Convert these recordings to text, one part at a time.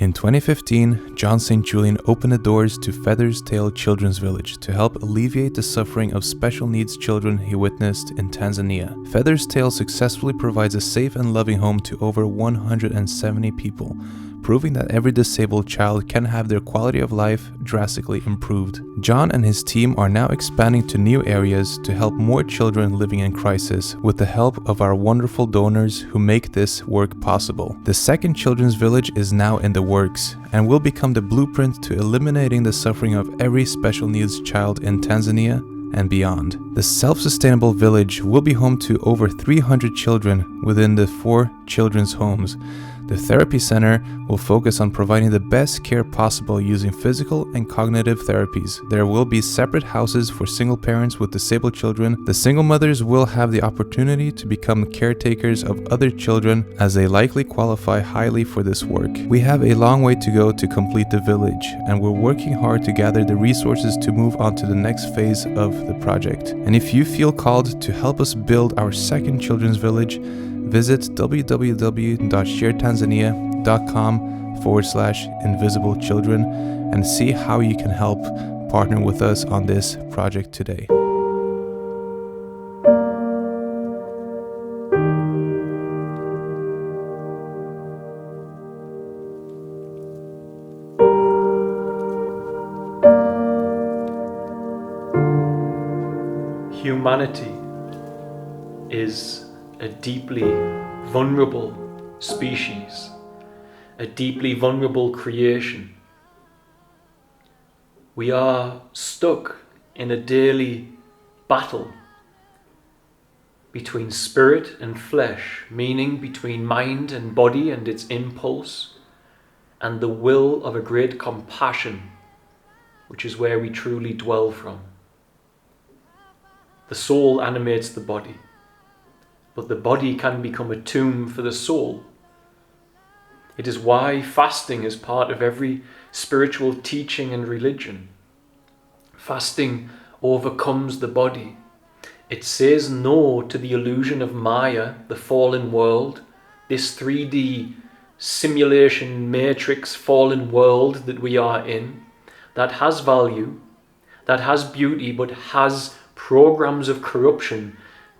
In 2015, John St. Julien opened the doors to Feather's Tail Children's Village to help alleviate the suffering of special needs children he witnessed in Tanzania. Feather's Tail successfully provides a safe and loving home to over 170 people, proving that every disabled child can have their quality of life drastically improved. John and his team are now expanding to new areas to help more children living in crisis with the help of our wonderful donors who make this work possible. The second children's village is now in the works and will become the blueprint to eliminating the suffering of every special needs child in Tanzania and beyond. The self-sustainable village will be home to over 300 children within the 4 children's homes. The therapy center will focus on providing the best care possible using physical and cognitive therapies. There will be separate houses for single parents with disabled children. The single mothers will have the opportunity to become caretakers of other children as they likely qualify highly for this work. We have a long way to go to complete the village, and we're working hard to gather the resources to move on to the next phase of the project. And if you feel called to help us build our second children's village, visit www.sharetanzania.com/invisible children and see how you can help partner with us on this project today. Humanity is a deeply vulnerable species, a deeply vulnerable creation. We are stuck in a daily battle between spirit and flesh, meaning between mind and body and its impulse, and the will of a great compassion, which is where we truly dwell from. The soul animates the body, but the body can become a tomb for the soul. It is why fasting is part of every spiritual teaching and religion. Fasting overcomes the body. It says no to the illusion of Maya, the fallen world, this 3D simulation matrix fallen world that we are in, that has value, that has beauty, but has programs of corruption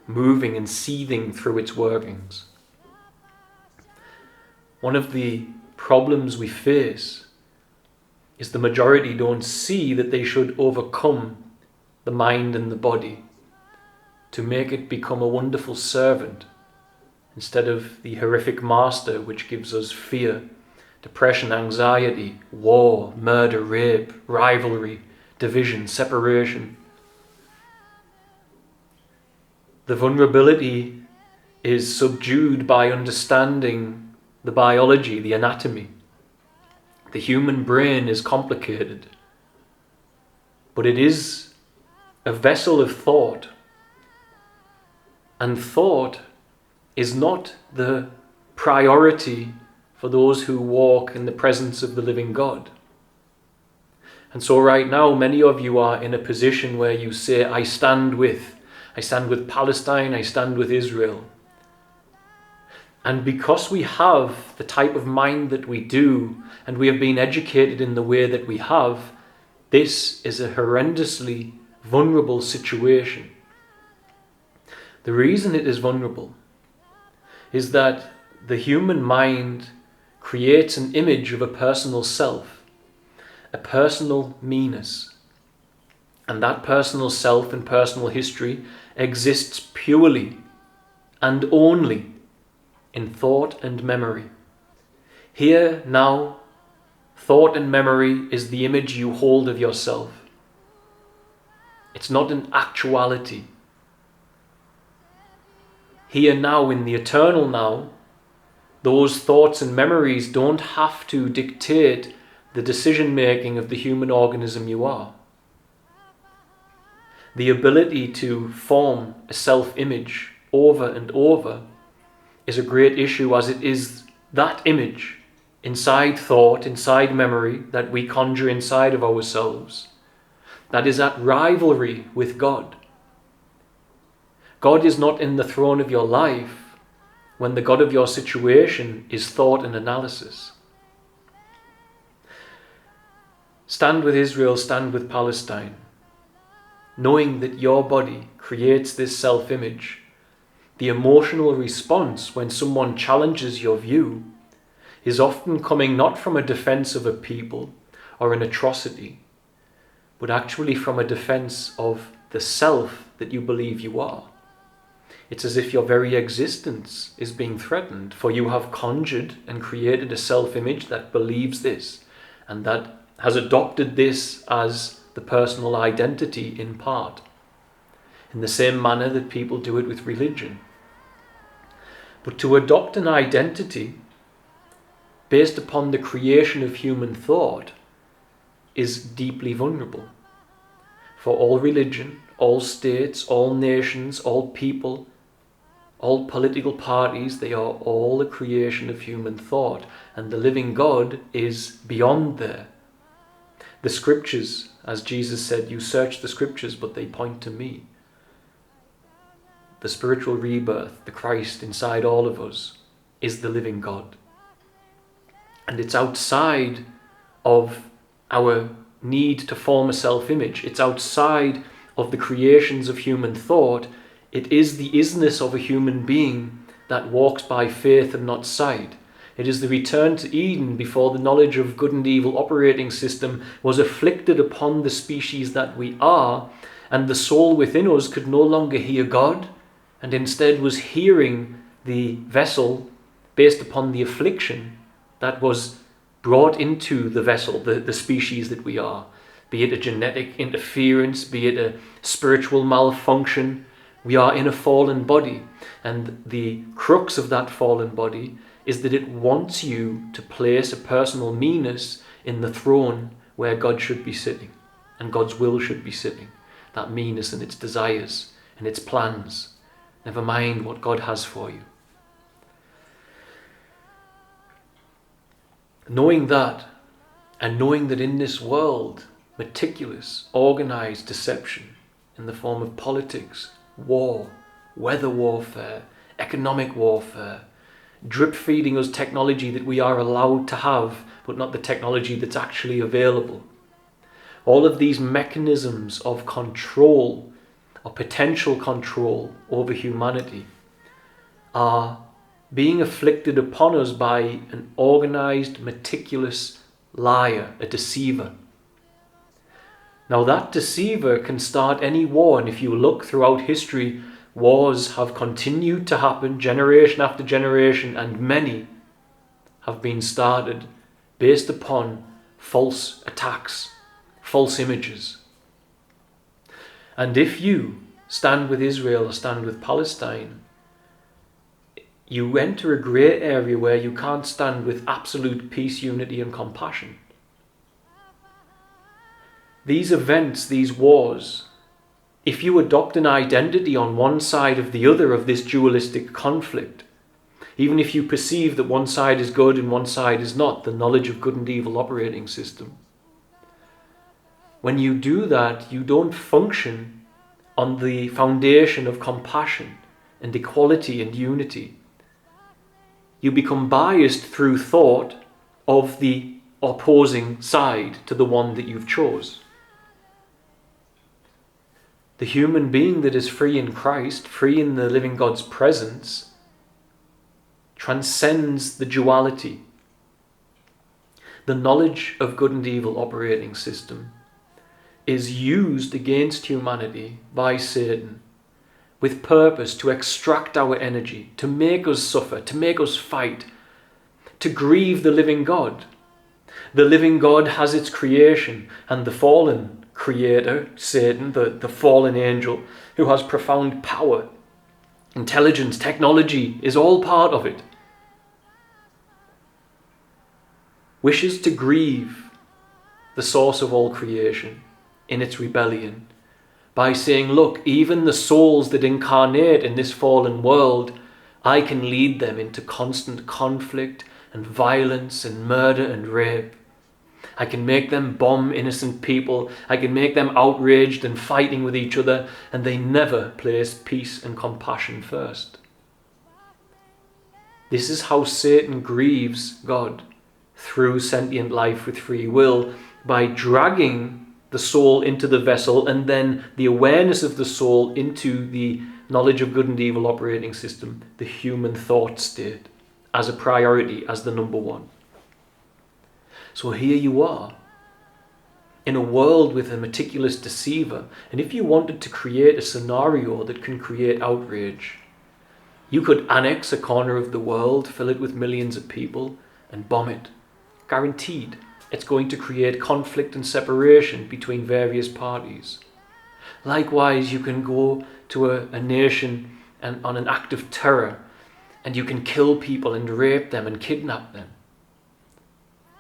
moving and seething through its workings. One of the problems we face is the majority don't see that they should overcome the mind and the body to make it become a wonderful servant instead of the horrific master which gives us fear, depression, anxiety, war, murder, rape, rivalry, division, separation. The vulnerability is subdued by understanding the biology, the anatomy. The human brain is complicated, but it is a vessel of thought. And thought is not the priority for those who walk in the presence of the living God. And so right now, many of you are in a position where you say, I stand with Palestine, I stand with Israel. And because we have the type of mind that we do, and we have been educated in the way that we have, this is a horrendously vulnerable situation. The reason it is vulnerable is that the human mind creates an image of a personal self, a personal meanness. And that personal self and personal history exists purely and only in thought and memory. Here, now, thought and memory is the image you hold of yourself. It's not an actuality. Here, now, in the eternal now, those thoughts and memories don't have to dictate the decision-making of the human organism you are. The ability to form a self-image over and over is a great issue, as it is that image inside thought, inside memory, that we conjure inside of ourselves, that is at rivalry with God. God is not in the throne of your life when the God of your situation is thought and analysis. stand with Israel, stand with Palestine, knowing that your body creates this self-image. The emotional response when someone challenges your view is often coming not from a defense of a people or an atrocity, but actually from a defense of the self that you believe you are. It's as if your very existence is being threatened, for you have conjured and created a self-image that believes this and that has adopted this as the personal identity in part, in the same manner that people do it with religion. But to adopt an identity based upon the creation of human thought is deeply vulnerable. For all religion, all states, all nations, all people, all political parties, they are all a creation of human thought, and the living God is beyond there. The scriptures, as Jesus said, you search the scriptures, but they point to me. The spiritual rebirth, the Christ inside all of us, is the living God. And it's outside of our need to form a self-image. It's outside of the creations of human thought. It is the isness of a human being that walks by faith and not sight. It is the return to Eden before the knowledge of good and evil operating system was afflicted upon the species that we are, and the soul within us could no longer hear God, and instead was hearing the vessel based upon the affliction that was brought into the vessel, the species that we are. Be it a genetic interference, be it a spiritual malfunction, we are in a fallen body. And the crux of that fallen body is that it wants you to place a personal meanness in the throne where God should be sitting and God's will should be sitting. That meanness and its desires and its plans. Never mind what God has for you. Knowing that, and knowing that in this world, meticulous, organized deception in the form of politics, war, weather warfare, economic warfare, drip feeding us technology that we are allowed to have, but not the technology that's actually available. All of these mechanisms of control, or potential control over humanity, are being afflicted upon us by an organized, meticulous liar, a deceiver. Now that deceiver can start any war, and if you look throughout history, wars have continued to happen generation after generation, and many have been started based upon false attacks, false images. And if you stand with Israel or stand with Palestine, you enter a grey area where you can't stand with absolute peace, unity and compassion. These events, these wars, if you adopt an identity on one side of the other of this dualistic conflict, even if you perceive that one side is good and one side is not, the knowledge of good and evil operating system, when you do that, you don't function on the foundation of compassion and equality and unity. You become biased through thought of the opposing side to the one that you've chose. The human being that is free in Christ, free in the living God's presence, transcends the duality. The knowledge of good and evil operating system is used against humanity by Satan with purpose to extract our energy, to make us suffer, to make us fight, to grieve the living God. The living God has its creation, and the fallen creator, Satan, the fallen angel, who has profound power, intelligence, technology, is all part of it, wishes to grieve the source of all creation in its rebellion by saying, look, even the souls that incarnate in this fallen world, I can lead them into constant conflict and violence and murder and rape. I can make them bomb innocent people. I can make them outraged and fighting with each other, and they never place peace and compassion first. This is how Satan grieves God, through sentient life with free will by dragging the soul into the vessel and then the awareness of the soul into the knowledge of good and evil operating system, the human thought state, as a priority, as the number one. So here you are, in a world with a meticulous deceiver, and if you wanted to create a scenario that can create outrage, you could annex a corner of the world, fill it with millions of people, and bomb it. Guaranteed, it's going to create conflict and separation between various parties. Likewise, you can go to a nation and on an act of terror, and you can kill people and rape them and kidnap them.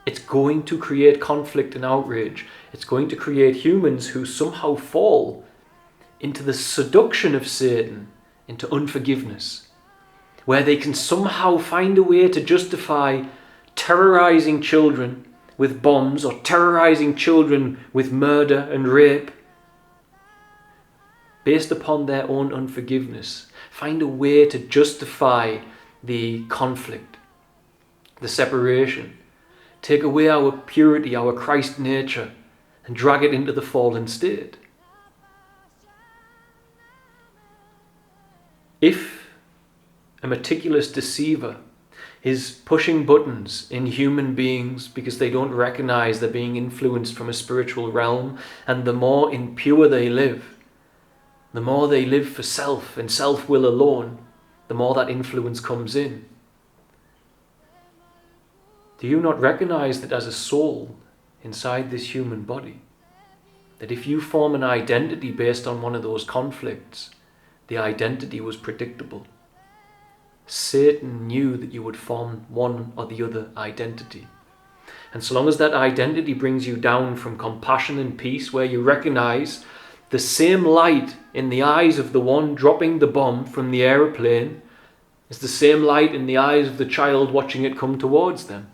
It's going to create conflict and outrage. It's going to create humans who somehow fall into the seduction of Satan, into unforgiveness, where they can somehow find a way to justify terrorizing children with bombs or terrorizing children with murder and rape based upon their own unforgiveness. Find a way to justify the conflict, the separation. Take away our purity, our Christ nature, and drag it into the fallen state. If a meticulous deceiver is pushing buttons in human beings because they don't recognize they're being influenced from a spiritual realm, and the more impure they live, the more they live for self and self-will alone, the more that influence comes in. Do you not recognize that as a soul inside this human body, that if you form an identity based on one of those conflicts, the identity was predictable? Satan knew that you would form one or the other identity. And so long as that identity brings you down from compassion and peace, where you recognize the same light in the eyes of the one dropping the bomb from the aeroplane is the same light in the eyes of the child watching it come towards them.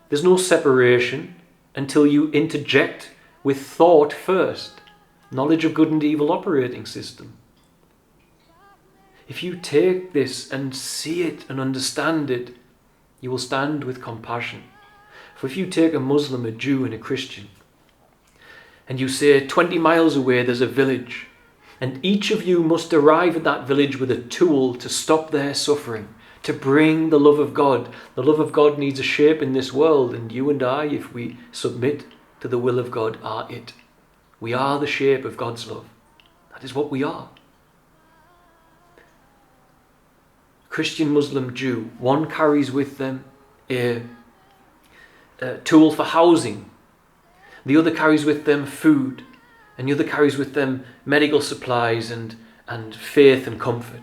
There's no separation until you interject with thought first, knowledge of good and evil operating system. If you take this and see it and understand it, you will stand with compassion. For if you take a Muslim, a Jew, and a Christian, and you say 20 miles away there's a village, and each of you must arrive at that village with a tool to stop their suffering, to bring the love of God. The love of God needs a shape in this world, and you and I, if we submit to the will of God, are it. We are the shape of God's love. That is what we are. Christian, Muslim, Jew, one carries with them a tool for housing, the other carries with them food, and the other carries with them medical supplies and faith and comfort.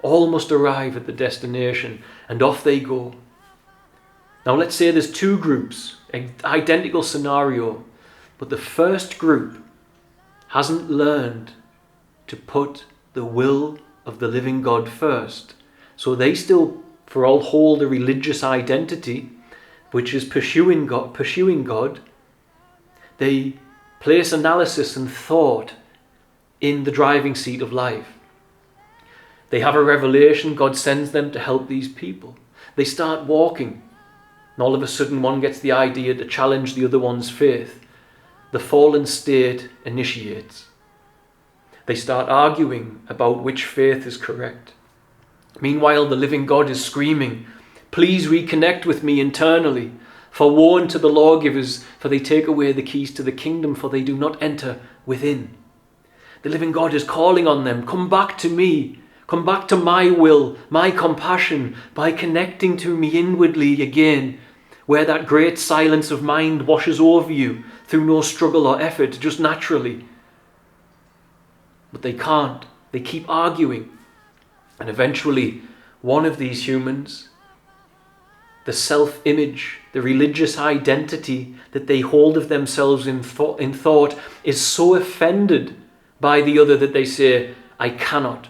All must arrive at the destination, and off they go. Now let's say there's two groups, identical scenario, but the first group hasn't learned to put the will of the living God first. So they still, for all, hold a religious identity, which is pursuing God. They place analysis and thought in the driving seat of life. They have a revelation, God sends them to help these people. They start walking, and all of a sudden one gets the idea to challenge the other one's faith. The fallen state initiates. They start arguing about which faith is correct. Meanwhile, the living God is screaming, "Please reconnect with me internally. For woe unto the lawgivers, for they take away the keys to the kingdom, for they do not enter within." The living God is calling on them, "Come back to me. Come back to my will, my compassion, by connecting to me inwardly again, where that great silence of mind washes over you through no struggle or effort, just naturally." But they can't. They keep arguing. And eventually, one of these humans, the self-image, the religious identity that they hold of themselves in thought, is so offended by the other that they say, "I cannot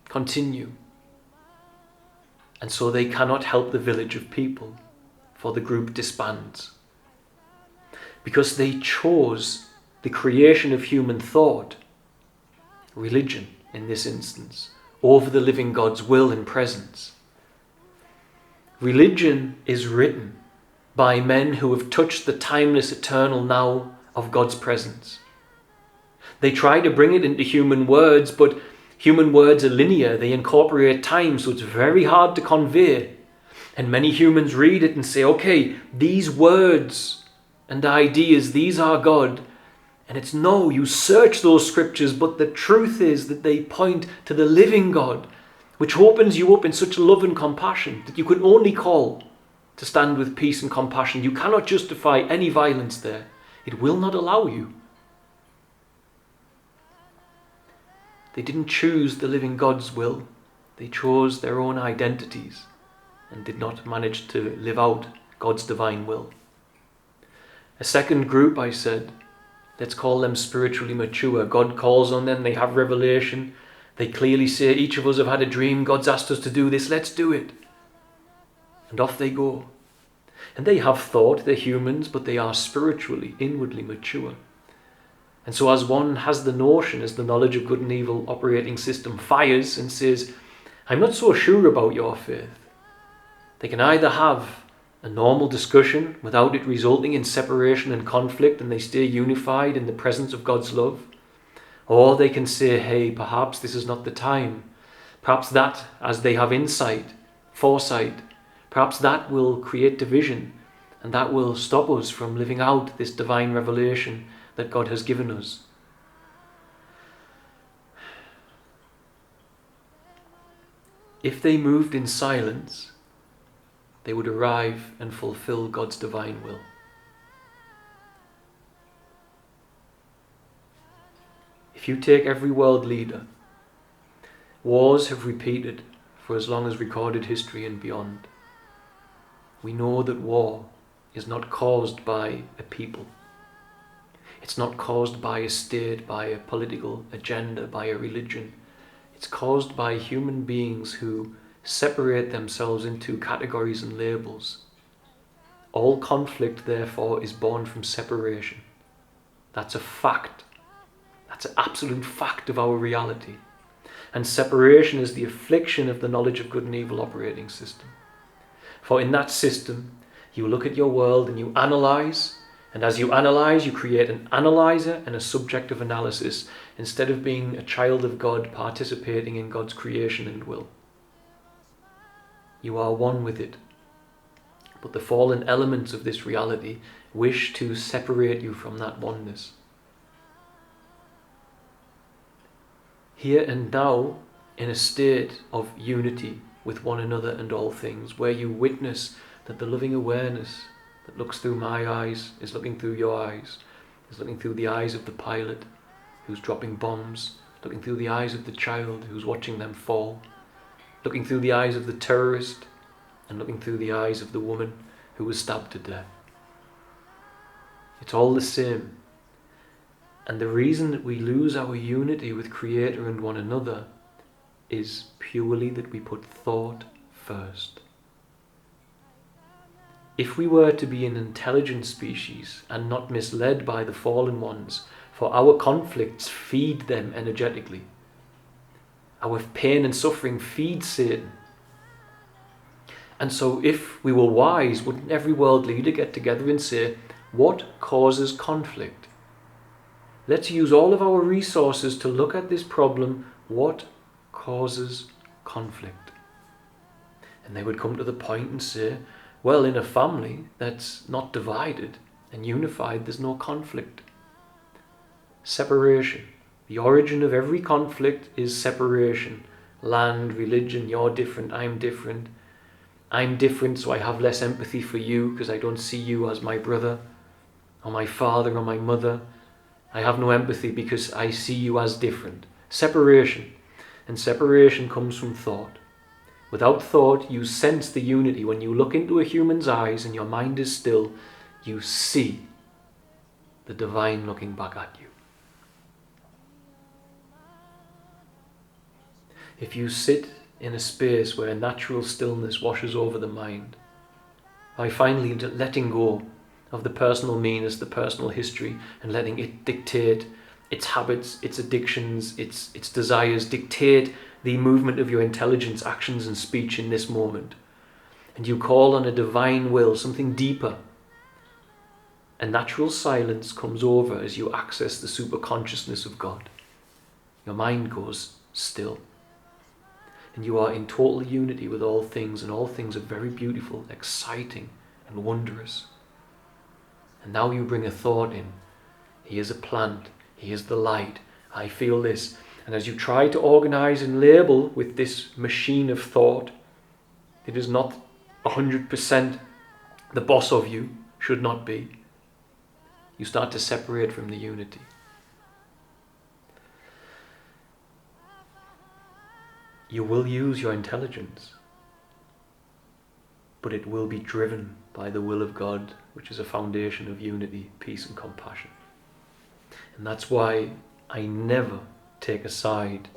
continue." And so they cannot help the village of people, for the group disbands. Because they chose the creation of human thought, religion in this instance, over the living God's will and presence. Religion is written by men who have touched the timeless eternal now of God's presence. They try to bring it into human words, but human words are linear. They incorporate time, so it's very hard to convey. And many humans read it and say, okay, these words and ideas, these are God. And it's no, you search those scriptures, but the truth is that they point to the living God, which opens you up in such love and compassion that you can only call to stand with peace and compassion. You cannot justify any violence there. It will not allow you. They didn't choose the living God's will. They chose their own identities and did not manage to live out God's divine will. A second group, I said, let's call them spiritually mature. God calls on them, they have revelation. They clearly say, each of us have had a dream, God's asked us to do this, let's do it. And off they go. And they have thought, they're humans, but they are spiritually, inwardly mature. And so as one has the notion, as the knowledge of good and evil operating system fires and says, I'm not so sure about your faith, they can either have a normal discussion without it resulting in separation and conflict, and they stay unified in the presence of God's love, or they can say, hey, perhaps this is not the time. Perhaps that, as they have insight, foresight, perhaps that will create division, and that will stop us from living out this divine revelation that God has given us. If they moved in silence, they would arrive and fulfill God's divine will. If you take every world leader, wars have repeated for as long as recorded history and beyond. We know that war is not caused by a people. It's not caused by a state, by a political agenda, by a religion. It's caused by human beings who separate themselves into categories and labels. All conflict, therefore, is born from separation. That's a fact. That's an absolute fact of our reality. And separation is the affliction of the knowledge of good and evil operating system. For in that system, you look at your world and you analyze, and as you analyze, you create an analyzer and a subject of analysis, instead of being a child of God participating in God's creation and will. You are one with it. But the fallen elements of this reality wish to separate you from that oneness. Here and now, in a state of unity with one another and all things, where you witness that the loving awareness that looks through my eyes is looking through your eyes, is looking through the eyes of the pilot who's dropping bombs, looking through the eyes of the child who's watching them fall, looking through the eyes of the terrorist, and looking through the eyes of the woman who was stabbed to death. It's all the same. And the reason that we lose our unity with Creator and one another is purely that we put thought first. If we were to be an intelligent species and not misled by the fallen ones, for our conflicts feed them energetically. Our pain and suffering feeds Satan. And so if we were wise, wouldn't every world leader get together and say, what causes conflict? Let's use all of our resources to look at this problem. What causes conflict? And they would come to the point and say, well, in a family that's not divided and unified, there's no conflict. Separation. The origin of every conflict is separation. Land, religion, you're different, I'm different. I'm different, so I have less empathy for you because I don't see you as my brother or my father or my mother. I have no empathy because I see you as different. Separation. And separation comes from thought. Without thought, you sense the unity. When you look into a human's eyes and your mind is still, you see the divine looking back at you. If you sit in a space where natural stillness washes over the mind, by finally letting go of the personal meanness, the personal history, and letting it dictate its habits, its addictions, its desires, dictate the movement of your intelligence, actions and speech in this moment. and you call on a divine will, something deeper, a natural silence comes over as you access the superconsciousness of God. Your mind goes still, and you are in total unity with all things, and all things are very beautiful, exciting, and wondrous. And now you bring a thought in. He is a plant, he is the light, I feel this. And as you try to organize and label with this machine of thought, it is not 100% the boss of you, should not be. You start to separate from the unity. You will use your intelligence, but it will be driven by the will of God, which is a foundation of unity, peace and compassion. And that's why I never take a side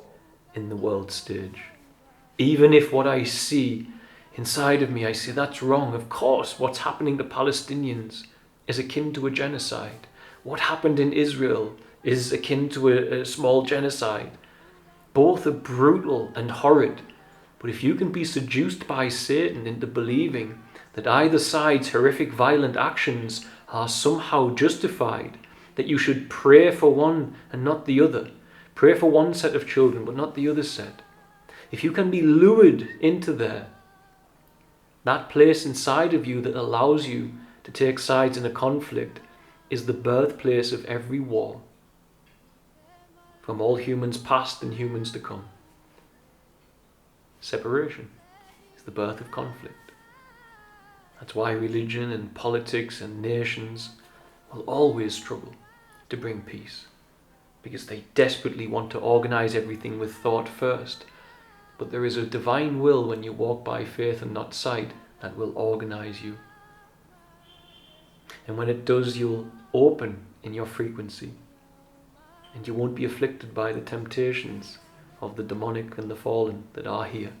in the world stage. Even if what I see inside of me, I say that's wrong. Of course, what's happening to Palestinians is akin to a genocide. What happened in Israel is akin to a small genocide. Both are brutal and horrid. But if you can be seduced by Satan into believing that either side's horrific violent actions are somehow justified, that you should pray for one and not the other, pray for one set of children but not the other set, if you can be lured into there, that place inside of you that allows you to take sides in a conflict is the birthplace of every war, from all humans past and humans to come. Separation is the birth of conflict. That's why religion and politics and nations will always struggle to bring peace, because they desperately want to organize everything with thought first. But there is a divine will when you walk by faith and not sight that will organize you. And when it does, you'll open in your frequency, and you won't be afflicted by the temptations of the demonic and the fallen that are here,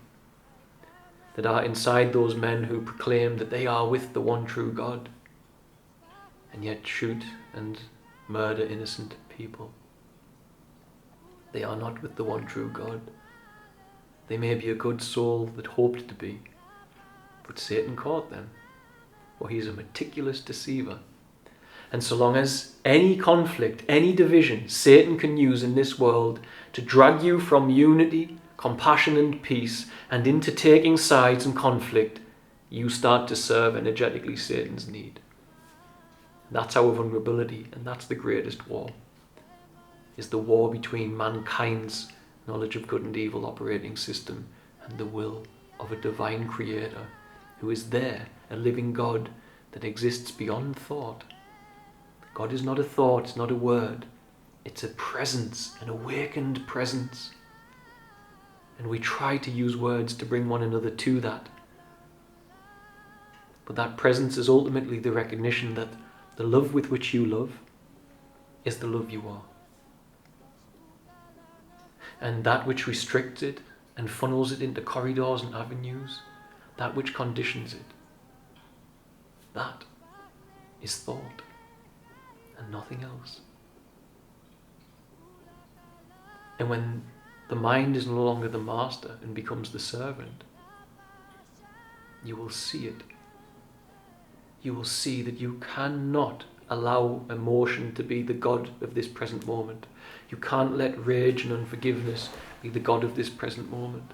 that are inside those men who proclaim that they are with the one true God, and yet shoot and murder innocent people. They are not with the one true God. They may be a good soul that hoped to be, but Satan caught them, for he is a meticulous deceiver. And so long as any conflict, any division Satan can use in this world to drag you from unity, compassion and peace and into taking sides and conflict, you start to serve energetically Satan's need. That's our vulnerability, and that's the greatest war, is the war between mankind's knowledge of good and evil operating system and the will of a divine creator who is there, a living God that exists beyond thought. God is not a thought, it's not a word, it's a presence, an awakened presence. And we try to use words to bring one another to that. But that presence is ultimately the recognition that the love with which you love is the love you are. And that which restricts it and funnels it into corridors and avenues, that which conditions it, that is thought and nothing else. And when the mind is no longer the master and becomes the servant, you will see it. You will see that you cannot allow emotion to be the God of this present moment. You can't let rage and unforgiveness be the God of this present moment.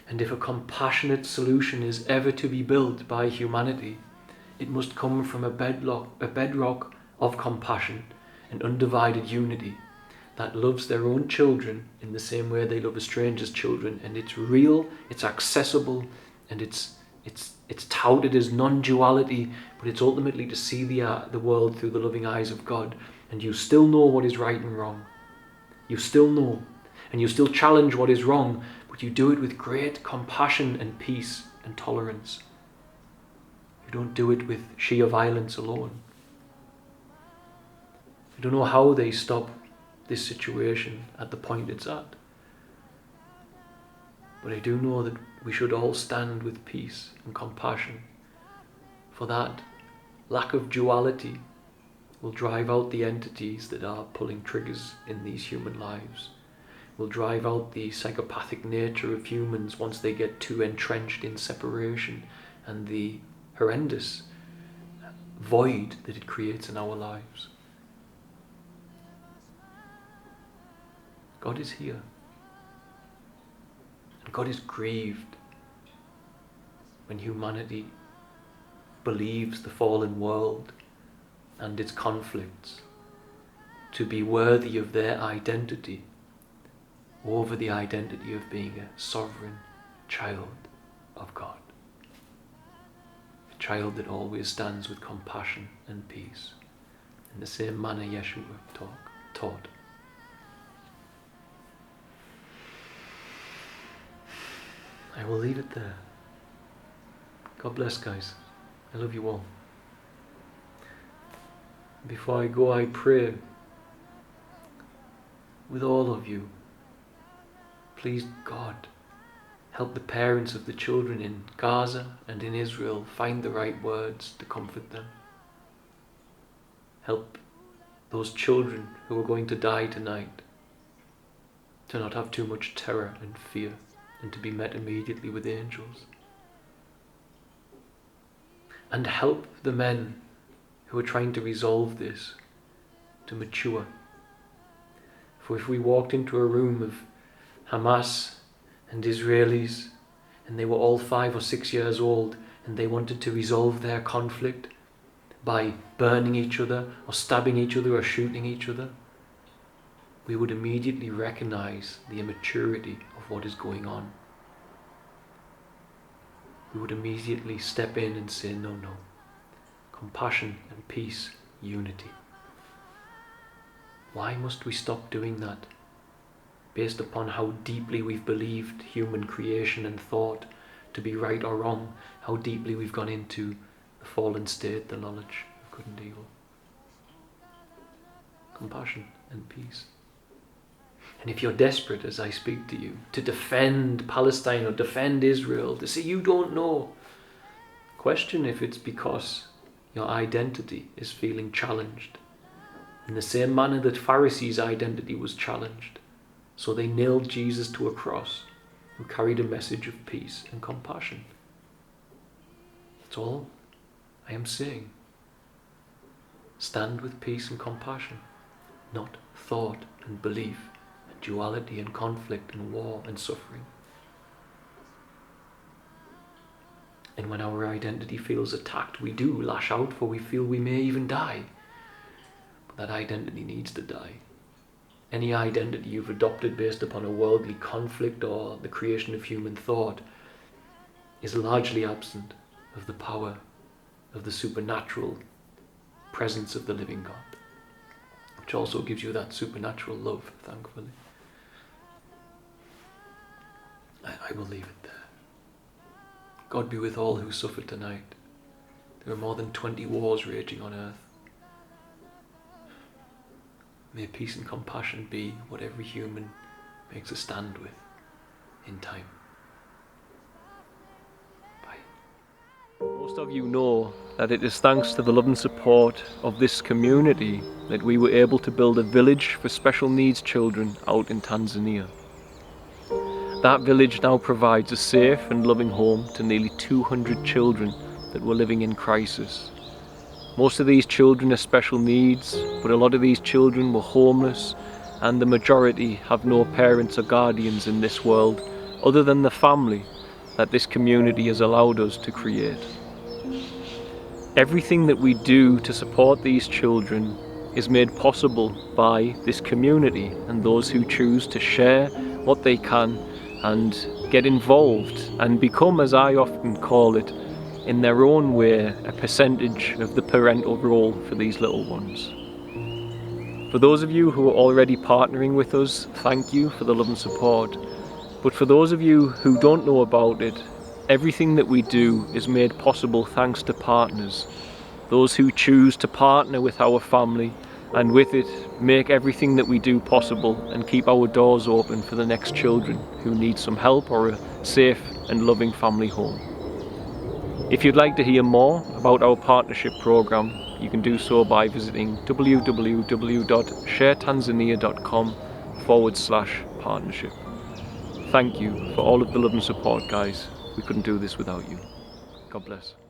And if a compassionate solution is ever to be built by humanity, it must come from a bedrock of compassion and undivided unity that loves their own children in the same way they love a stranger's children. And it's real, it's accessible, and it's touted as non-duality, but it's ultimately to see the world through the loving eyes of God. And you still know what is right and wrong. You still know. And you still challenge what is wrong, but you do it with great compassion and peace and tolerance. You don't do it with sheer violence alone. I don't know how they stop this situation at the point it's at. But I do know that we should all stand with peace and compassion, for that lack of duality will drive out the entities that are pulling triggers in these human lives. will drive out the psychopathic nature of humans once they get too entrenched in separation and the horrendous void that it creates in our lives. God is here. And God is grieved when humanity believes the fallen world and its conflicts to be worthy of their identity over the identity of being a sovereign child of God. A child that always stands with compassion and peace, in the same manner Yeshua taught. I will leave it there. God bless, guys. I love you all. Before I go, I pray with all of you. Please, God, help the parents of the children in Gaza and in Israel find the right words to comfort them. Help those children who are going to die tonight to not have too much terror and fear, and to be met immediately with angels. And help the men who are trying to resolve this to mature. For if we walked into a room of Hamas and Israelis, and they were all 5 or 6 years old, and they wanted to resolve their conflict by burning each other, or stabbing each other, or shooting each other, we would immediately recognize the immaturity of what is going on. We would immediately step in and say, no. Compassion and peace, unity. Why must we stop doing that? Based upon how deeply we've believed human creation and thought to be right or wrong, how deeply we've gone into the fallen state, the knowledge of good and evil. Compassion and peace. And if you're desperate, as I speak to you, to defend Palestine or defend Israel, to say you don't know, question if it's because your identity is feeling challenged. In the same manner that Pharisees' identity was challenged. So they nailed Jesus to a cross, who carried a message of peace and compassion. That's all I am saying. Stand with peace and compassion, not thought and belief, and duality and conflict and war and suffering. And when our identity feels attacked, we do lash out, for we feel we may even die. But that identity needs to die. Any identity you've adopted based upon a worldly conflict or the creation of human thought is largely absent of the power of the supernatural presence of the living God, which also gives you that supernatural love, thankfully. I will leave it there. God be with all who suffer tonight. There are more than 20 wars raging on earth. May peace and compassion be what every human makes a stand with in time. Bye. Most of you know that it is thanks to the love and support of this community that we were able to build a village for special needs children out in Tanzania. That village now provides a safe and loving home to nearly 200 children that were living in crisis. Most of these children are special needs, but a lot of these children were homeless, and the majority have no parents or guardians in this world other than the family that this community has allowed us to create. Everything that we do to support these children is made possible by this community and those who choose to share what they can and get involved and become, as I often call it, in their own way, a percentage of the parental role for these little ones. For those of you who are already partnering with us, thank you for the love and support. But for those of you who don't know about it, everything that we do is made possible thanks to partners. Those who choose to partner with our family and with it make everything that we do possible and keep our doors open for the next children who need some help or a safe and loving family home. If you'd like to hear more about our partnership program, you can do so by visiting www.sharetanzania.com/partnership. partnership. Thank you for all of the love and support, guys. We couldn't do this without you. God bless.